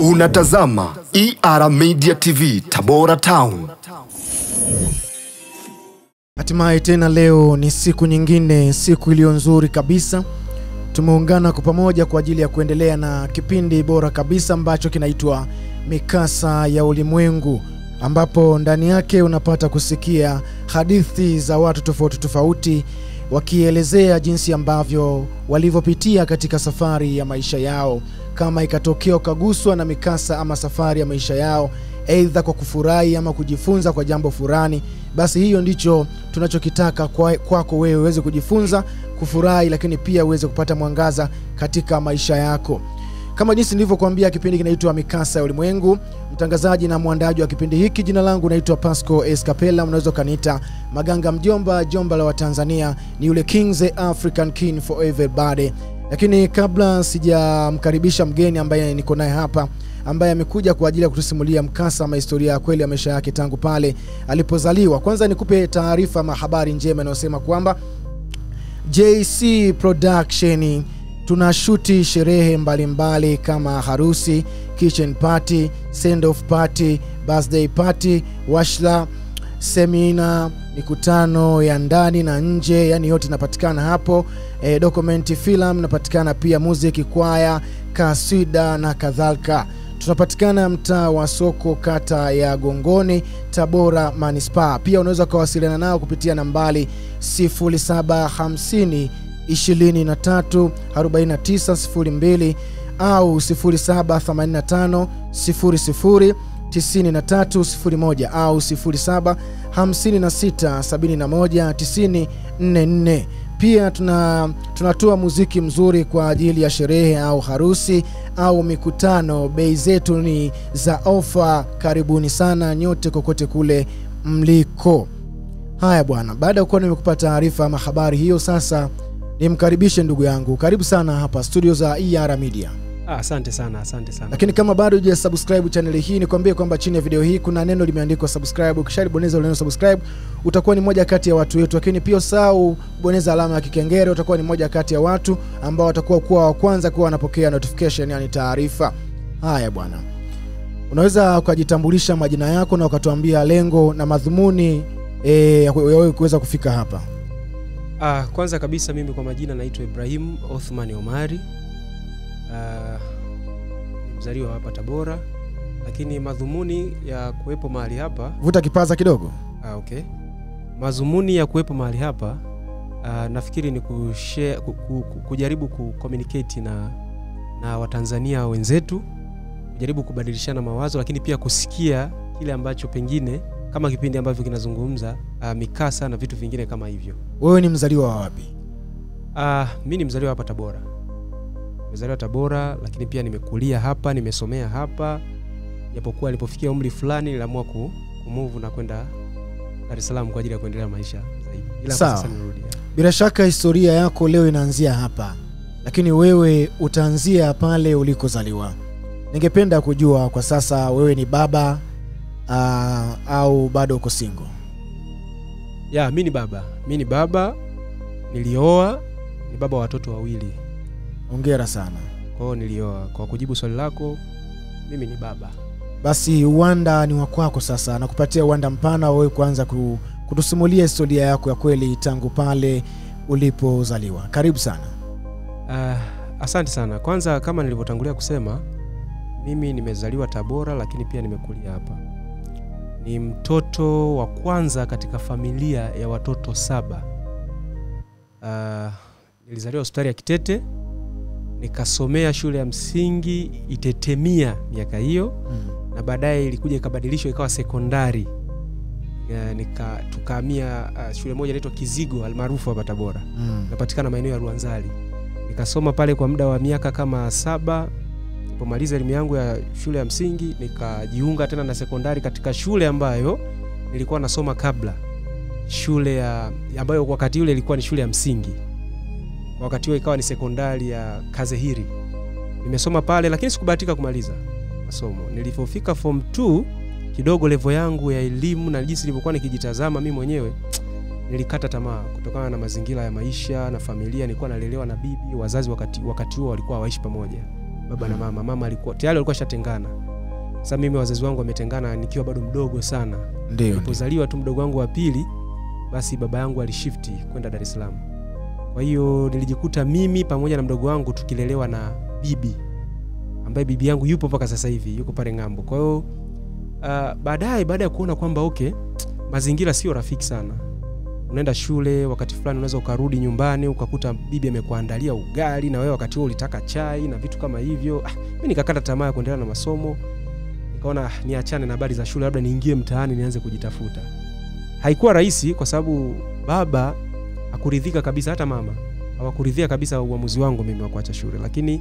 Unatazama ER Media TV Tabora Town. Hatimaye tena leo ni siku nyingine, siku iliyo nzuri kabisa. Tumeungana kwa pamoja kwa ajili ya kuendelea na kipindi bora kabisa ambacho kinaitwa Mikasa ya Ulimwengu, ambapo ndani yake unapata kusikia hadithi za watu tofauti tofauti wakielezea jinsi ambavyo walivyopitia katika safari ya maisha yao. Kama ikatokea ukaguswa na mikasa ama safari ya maisha yao, aidha kwa kufurahi ama kujifunza kwa jambo fulani, basi hiyo ndicho tunachokitaka kwako wewe uweze kujifunza, kufurahi, lakini pia uweze kupata mwangaza katika maisha yako. Kama jinsi nilivyokuambia, kipindi kinaitwa Mikasa ya Ulimwengu. Mtangazaji na mwandaji wa kipindi hiki, jina langu naitwa Pasco Escapella, unaweza kaniita Maganga Mjomba, jomba la Watanzania, ni yule King the African King for everybody. Lakini kabla sijamkaribisha mgeni ambaye niko naye hapa, ambaye amekuja kwa ajili ya kutusimulia mkasa ama historia ya kweli ya maisha yake tangu pale alipozaliwa, kwanza nikupe taarifa ama habari njema inayosema kwamba JC Production tunashuti sherehe mbalimbali kama harusi, kitchen party, send off party, birthday party, washla, semina, mikutano ya ndani na nje, yani yote inapatikana hapo. Documentary film inapatikana pia, muziki, kwaya, kaswida na kadhalika. Tunapatikana mtaa wa Soko, kata ya Gongoni, Tabora Manispaa. Pia unaweza kuwasiliana nao kupitia nambari 0750 23 4902 au 0785 00 9301 au 0756 71 9044. Pia tunatoa muziki mzuri kwa ajili ya sherehe au harusi au mikutano. Bei zetu ni za ofa. Karibuni sana nyote kokote kule mliko. Haya bwana, baada ya kuwa nimekupa taarifa ama habari hiyo, sasa nimkaribishe ndugu yangu. Karibu sana hapa studio za ER Media. Asante sana, asante sana. Lakini kama bado hujasubscribe channel hii, nikwambie kwamba chini ya video hii kuna neno limeandikwa subscribe. Ukishabonyeza ile neno subscribe, utakuwa ni moja kati ya watu wetu. Lakini pia usahau bonyeza alama ya kikengele, utakuwa ni moja kati ya watu ambao watakuwa wa kwanza kuwa wanapokea notification, yani taarifa. Haya bwana, unaweza ukajitambulisha majina yako na ukatuambia lengo na madhumuni ya wewe kuweza kufika hapa. Kwanza kabisa mimi kwa majina naitwa Ibrahim Othman Omari. Ni mzaliwa hapa Tabora, lakini madhumuni ya kuwepo mahali hapa, vuta kipaza kidogo. Okay. Madhumuni ya kuwepo mahali hapa, nafikiri ni kujaribu kucommunicate na Watanzania wenzetu, kujaribu kubadilishana mawazo, lakini pia kusikia kile ambacho pengine kama kipindi ambavyo kinazungumza mikasa na vitu vingine kama hivyo. Wewe ni mzaliwa wa wapi? Mimi ni mzaliwa hapa Tabora. Mzaliwa Tabora, lakini pia nimekulia hapa, nimesomea hapa. Japokuwa alipofikia umri fulani niliamua kumove na kwenda Dar es Salaam kwa ajili ya kuendelea maisha zaidi. Ila sasa nirudi. Bila shaka historia yako leo inaanzia hapa, lakini wewe utaanzia pale ulikozaliwa. Ningependa kujua kwa sasa wewe ni baba au bado uko single? Mimi ni baba. Nilioa, ni baba wa watoto wawili. Hongera sana. Kwa hiyo nilioa. Kwa kujibu swali lako, mimi ni baba. Basi uwanda ni wako sasa. Nakupatia uwanda mpana wewe kuanza kutusimulia historia yako ya kweli tangu pale ulipozaliwa. Karibu sana. Asante sana. Kwanza kama nilivyotangulia kusema, mimi nimezaliwa Tabora, lakini pia nimekulia hapa. Ni mtoto wa kwanza katika familia ya watoto 7. Nilizaliwa hospitali ya Kitete, nikasomea shule ya msingi Itetemia miaka hiyo, na baadaye ilikuja ikabadilishwa ikawa sekondari. Tukahamia shule moja inaitwa Kizigo almaarufu hapa Tabora. Inapatikana maeneo ya Ruanzali. Nikasoma pale kwa muda wa miaka kama 7. Nilipomaliza elimu yangu ya shule ya msingi, nikajiunga tena na sekondari katika shule ambayo nilikuwa nasoma kabla. Shule ambayo wakati ule ilikuwa ni shule ya msingi. Wakati huo ikawa ni sekondari ya Kazehiri. Nimesoma pale, lakini sikubahatika kumaliza masomo. Nilipofika form 2, kidogo level yangu ya elimu na jinsi nilivyokuwa nikijitazama mimi mwenyewe, nilikata tamaa kutokana na mazingira ya maisha na familia. Nilikuwa nalelewa na bibi, wazazi wakati huo walikuwa hawaishi pamoja. baba na mama. Mama alikuwa shatengana. Sasa mimi wazazi wangu wametengana nikiwa bado mdogo sana. Ndio. Nilipozaliwa tu mdogo wangu wa pili, basi baba yangu alishifti kwenda Dar es Salaam. Kwa hiyo nilijikuta mimi pamoja na mdogo wangu tukilelewa na bibi, ambaye bibi yangu yupo mpaka sasa hivi, yuko pale ng'ambo. Kwa hiyo baada ya kuona kwamba okay, mazingira sio rafiki sana. Unaenda shule, wakati fulani unaweza ukarudi nyumbani ukakuta bibi amekuandalia ugali na wewe wakati huo ulitaka chai na vitu kama hivyo. Mimi nikakata tamaa ya kuendelea na masomo. Nikaona niachane na habari za shule, labda niingie mtaani nianze kujitafuta. Haikuwa rahisi kwa sababu baba hakuridhika kabisa, hata mama hawakuridhia kabisa uamuzi wangu mimi wa kuacha shule, lakini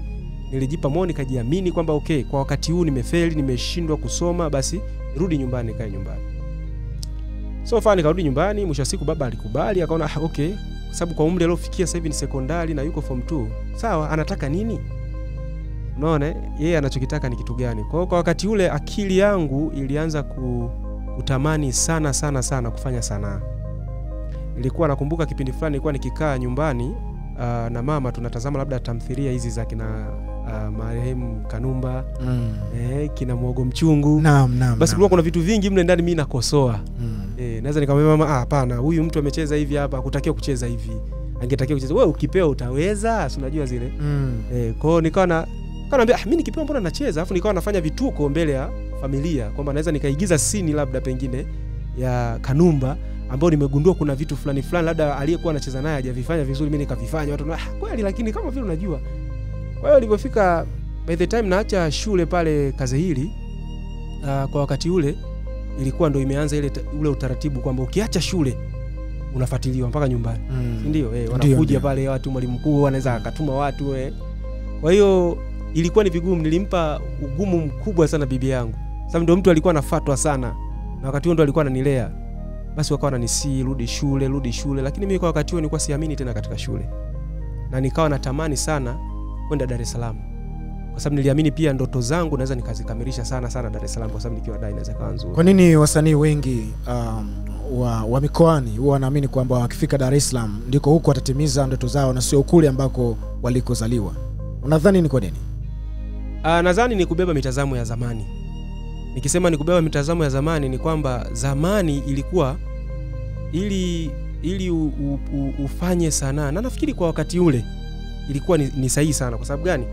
nilijipa moyo nikajiamini kwamba okay, kwa wakati huu nimefeli, nimeshindwa kusoma, basi rudi nyumbani, kae nyumbani. So far nikarudi nyumbani, mwisho wa siku baba alikubali, akaona okay, kwa sababu kwa umri aliofikia sasa hivi ni sekondari na yuko form 2. Sawa, anataka nini? Unaona, yeye anachokitaka ni kitu gani? Kwa wakati ule akili yangu ilianza kutamani sana kufanya sanaa. Nilikuwa nakumbuka kipindi fulani nilikuwa nikikaa nyumbani na mama, tunatazama labda tamthilia hizi za kina marehemu Kanumba, kina Mwogo Mchungu. Basi kulikuwa kuna vitu vingi mle ndani mimi nakosoa. Naweza nikamwambia mama, hapana, huyu mtu amecheza hivi hapa, hakutakiwa kucheza hivi. Angetakiwa kucheza. Wewe ukipewa utaweza, si unajua zile. Kwa hiyo nikaona mimi nikipewa mbona nacheza, afu nikawa nafanya vituko mbele ya familia kwamba naweza nikaigiza scene labda pengine ya Kanumba ambao nimegundua kuna vitu fulani labda aliyekuwa anacheza naye hajavifanya vizuri, mimi nikavifanya. Watu kweli, lakini kama vile unajua. Kwa hiyo nilipofika by the time naacha shule pale Kazehili, kwa wakati ule ilikuwa ndio imeanza ule utaratibu kwamba ukiacha shule unafuatiliwa mpaka nyumbani. Ndio, wanakuja pale watu, mwalimu mkuu anaweza akatuma watu. Kwa hiyo ilikuwa ni vigumu, nilimpa ugumu mkubwa sana bibi yangu. Sababu ndio mtu alikuwa anafuatwa sana. Na wakati huo ndio alikuwa ananilea. Basi wakawa wananisi rudi shule, lakini mimi kwa wakati huo nilikuwa siamini tena katika shule. Na nikawa natamani sana kwenda Dar es Salaam. Kwa sababu niliamini pia ndoto zangu naweza nikazikamilisha sana Dar es Salaam, kwa sababu nikiwa dai naweza kuwa nzuri. Kwa nini wasanii wengi wa mikoani huwa wanaamini kwamba wakifika Dar es Salaam ndiko huko watatimiza ndoto zao na sio kule ambako walikozaliwa? Unadhani ni kwa nini? Nadhani ni kubeba mitazamo ya zamani. Nikisema ni kubeba mitazamo ya zamani ni kwamba zamani ilikuwa ili ufanye sanaa, na nafikiri kwa wakati ule ilikuwa ni sahihi sana. Kwa sababu gani?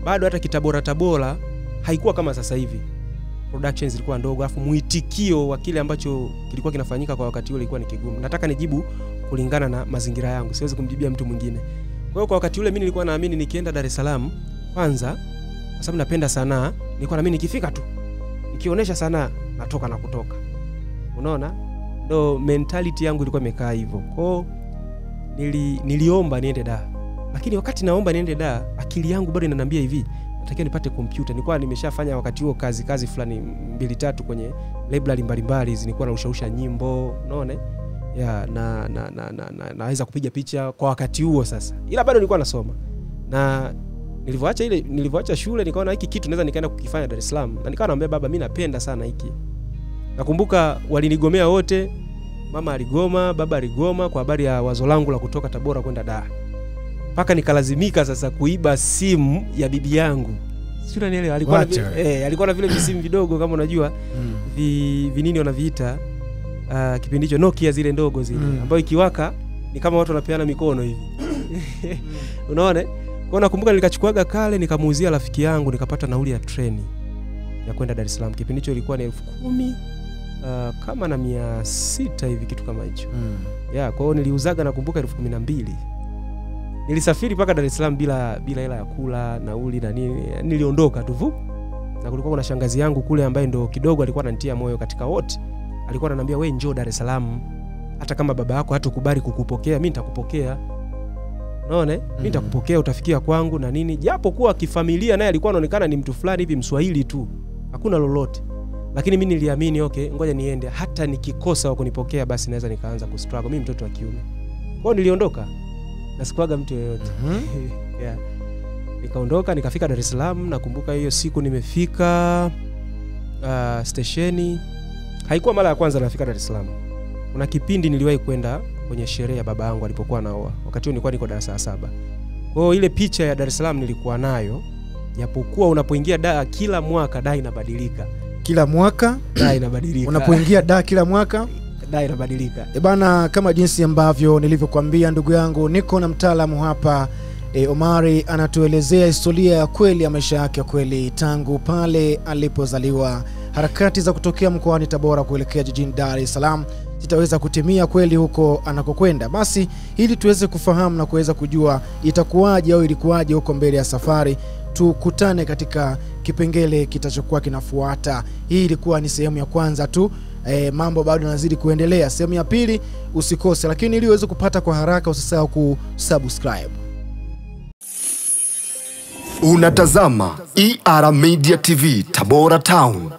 Bado hata Tabora haikuwa kama sasa hivi. Productions zilikuwa ndogo, afu muitikio wa kile ambacho kilikuwa kinafanyika kwa wakati ule ilikuwa ni kigumu. Nataka nijibu kulingana na mazingira yangu, siwezi kumjibia mtu mwingine. Kwa hiyo kwa wakati ule mimi nilikuwa naamini nikienda Dar es Salaam, kwanza kwa sababu napenda sanaa, nilikuwa naamini nikifika tu nikionyesha sanaa natoka na kutoka. Unaona? Ndio mentality yangu ilikuwa imekaa hivyo. Kwa hiyo niliomba niende Dar. Lakini wakati naomba niende Dar, akili yangu bado inaniambia hivi, natakiwa nipate kompyuta. Nilikuwa nimeshafanya wakati huo kazi fulani 2-3 kwenye library mbalimbali, nilikuwa naushausha nyimbo, unaona? Naweza kupiga picha kwa wakati huo sasa. Ila bado nilikuwa nasoma. Na nilivyoacha shule nikaona hiki kitu naweza nikaenda kukifanya Dar es Salaam. Na nikawa naambia baba, mimi napenda sana hiki. Nakumbuka walinigomea wote. Mama aligoma, baba aligoma kwa habari ya wazo langu la kutoka Tabora kwenda Dar. Paka nikalazimika sasa kuiba simu ya bibi yangu. Sio unanielewa, alikuwa na vile visimu vidogo kama unajua, vinini wanaviita kipindi hicho Nokia zile ndogo zile, ambayo ikiwaka ni kama watu wanapeana mikono hivi. Unaona? Kwa nakumbuka nikachukuaga kale nikamuuzia rafiki yangu, nikapata nauli ya treni ya kwenda Dar es Salaam. Kipindi hicho ilikuwa ni 10,000 kama na 600 hivi kitu kama hicho. Kwa hiyo niliuzaga nakumbuka 12,000. Nilisafiri paka Dar es Salaam bila hela ya kula, nauli na nini. Niliondoka tu. Na kulikuwa kuna shangazi yangu kule ambaye ndo kidogo alikuwa ananitia moyo katika wote. Alikuwa ananiambia wewe njoo Dar es Salaam. Hata kama baba yako hatakubali kukupokea, mimi nitakupokea. Unaona? Mimi nitakupokea, utafikia kwangu na nini. Japo kuwa kifamilia naye alikuwa anaonekana ni mtu fulani hivi Mswahili tu. Hakuna lolote. Lakini mimi niliamini okay, ngoja niende, hata nikikosa wa kunipokea basi naweza nikaanza kustruggle. Mimi mtoto wa kiume. Kwa hiyo niliondoka. Na sikuaga mtu yeyote. Nikaondoka nikafika Dar es Salaam. Nakumbuka hiyo siku nimefika stesheni. Haikuwa mara ya kwanza nafika Dar es Salaam. Kuna kipindi niliwahi kwenda kwenye sherehe ya baba yangu alipokuwa anaoa. Wakati huo nilikuwa niko darasa la 7. Kwa hiyo ile picha ya Dar es Salaam nilikuwa nayo Japokuwa unapoingia Dar kila mwaka Dar inabadilika. Kila mwaka Dar inabadilika. Unapoingia Dar kila mwaka Dar inabadilika. Bana, kama jinsi ambavyo nilivyokuambia ndugu yangu, niko na mtaalamu hapa. Omari anatuelezea historia ya kweli ya maisha yake kweli tangu pale alipozaliwa. Harakati za kutokea mkoani Tabora kuelekea jijini Dar es Salaam zitaweza kutimia kweli huko anakokwenda. Basi ili tuweze kufahamu na kuweza kujua itakuwaje au ilikuwaje huko mbele ya safari, tukutane katika kipengele kitachokuwa kinafuata. Hii ilikuwa ni sehemu ya kwanza tu. Mambo bado yanazidi kuendelea. Sehemu ya pili usikose, lakini ili uweze kupata kwa haraka usisahau kusubscribe. Unatazama ER Media TV Tabora Town.